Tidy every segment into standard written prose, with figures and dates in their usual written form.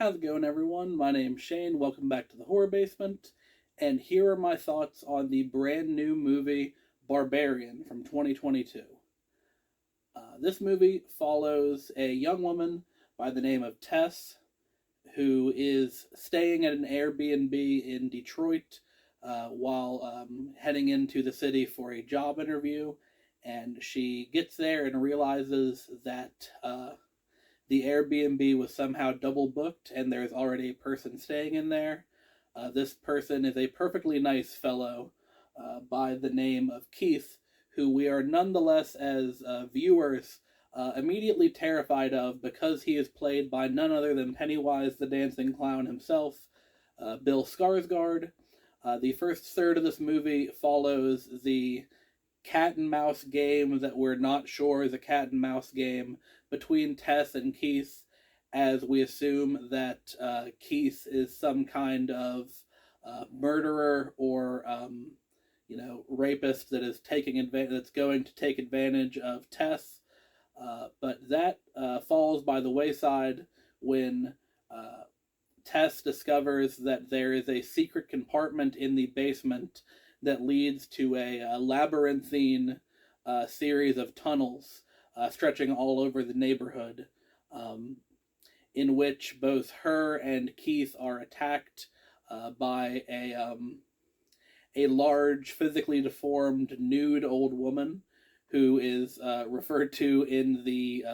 How's it going, everyone? My name's Shane. Welcome back to the Horror Basement. And here are my thoughts on the brand new movie Barbarian from 2022. This movie follows a young woman by the name of Tess who is staying at an Airbnb in Detroit while heading into the city for a job interview. And she gets there and realizes that the Airbnb was somehow double booked and there's already a person staying in there. This person is a perfectly nice fellow by the name of Keith, who we are nonetheless, as viewers, immediately terrified of because he is played by none other than Pennywise the Dancing Clown himself, Bill Skarsgård. The first third of this movie follows the cat and mouse game that we're not sure is a cat and mouse game between Tess and Keith, as we assume that Keith is some kind of murderer or rapist that is that's going to take advantage of Tess. But that falls by the wayside when Tess discovers that there is a secret compartment in the basement that leads to a labyrinthine series of tunnels stretching all over the neighborhood, in which both her and Keith are attacked by a large, physically deformed, nude old woman who is referred to in the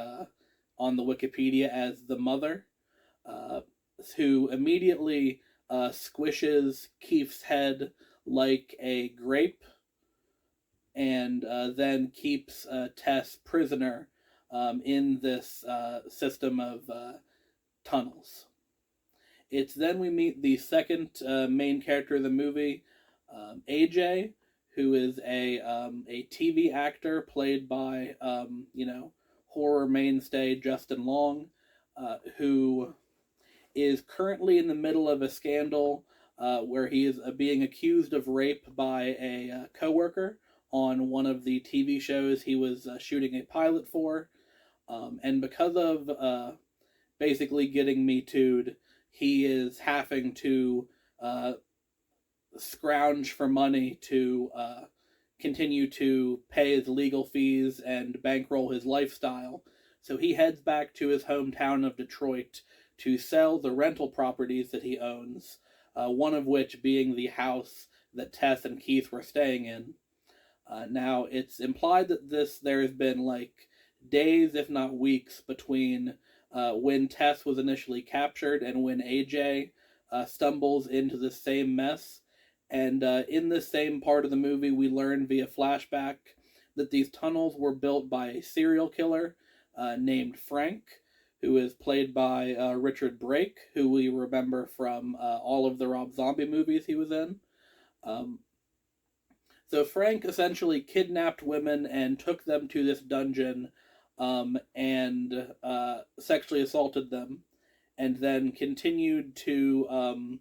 on the Wikipedia as the mother, who immediately squishes Keith's head like a grape, and then keeps Tess prisoner in this system of tunnels. It's then we meet the second main character of the movie, AJ, who is a TV actor played by horror mainstay Justin Long, who is currently in the middle of a scandal where he is being accused of rape by a coworker on one of the TV shows he was shooting a pilot for. And because of basically getting Me Too'd, he is having to scrounge for money to continue to pay his legal fees and bankroll his lifestyle. So he heads back to his hometown of Detroit to sell the rental properties that he owns, one of which being the house that Tess and Keith were staying in. Now, it's implied that there has been like days, if not weeks, between when Tess was initially captured and when AJ stumbles into the same mess. And in this same part of the movie, we learn via flashback that these tunnels were built by a serial killer named Frank, who is played by Richard Brake, who we remember from all of the Rob Zombie movies he was in. So Frank essentially kidnapped women and took them to this dungeon and sexually assaulted them, and then continued to,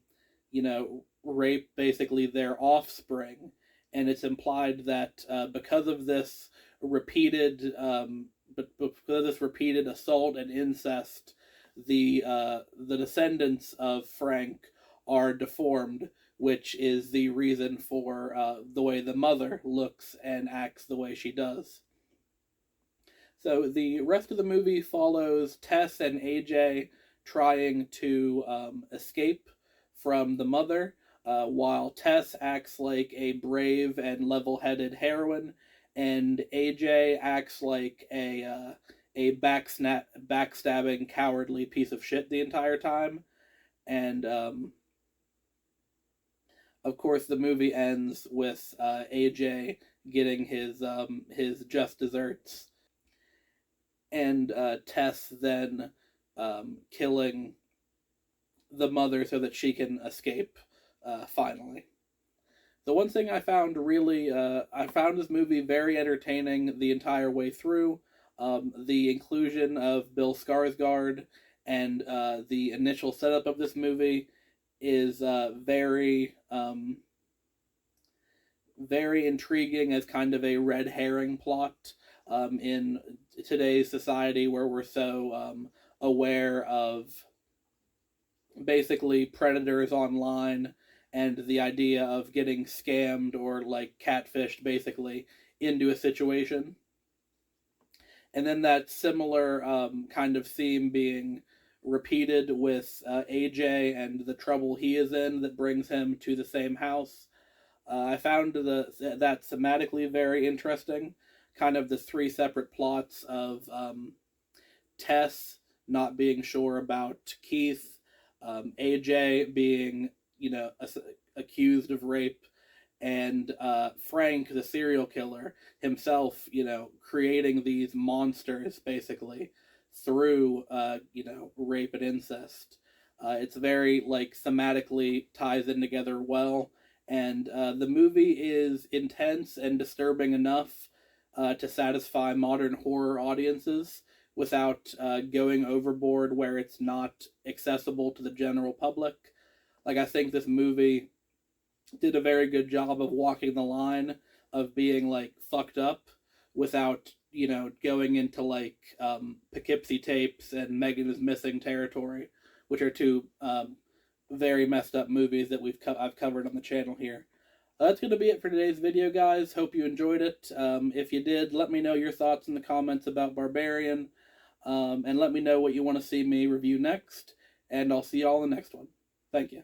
rape basically their offspring. And it's implied that because of this repeated assault and incest, the descendants of Frank are deformed, which is the reason for the way the mother looks and acts the way she does. So the rest of the movie follows Tess and AJ trying to escape from the mother, while Tess acts like a brave and level-headed heroine, and AJ acts like a backstabbing, cowardly piece of shit the entire time. And of course, the movie ends with AJ getting his just desserts, and Tess then killing the mother so that she can escape finally. The one thing I found I found this movie very entertaining the entire way through. The inclusion of Bill Skarsgård and the initial setup of this movie is very intriguing as kind of a red herring plot in today's society where we're so aware of basically predators online and the idea of getting scammed or like catfished basically into a situation. And then that similar kind of theme being repeated with AJ and the trouble he is in that brings him to the same house. I found that thematically very interesting. Kind of the three separate plots of Tess not being sure about Keith, AJ being, accused of rape, and Frank, the serial killer, himself, creating these monsters basically through, rape and incest. It's very, like, thematically ties in together well, and the movie is intense and disturbing enough to satisfy modern horror audiences without going overboard where it's not accessible to the general public. Like, I think this movie did a very good job of walking the line of being like fucked up without going into like Poughkeepsie Tapes and Megan is Missing territory, which are two very messed up movies that I've covered on the channel here. That's going to be it for today's video, guys. Hope you enjoyed it. If you did, let me know your thoughts in the comments about Barbarian, and let me know what you want to see me review next, and I'll see you all in the next one. Thank you.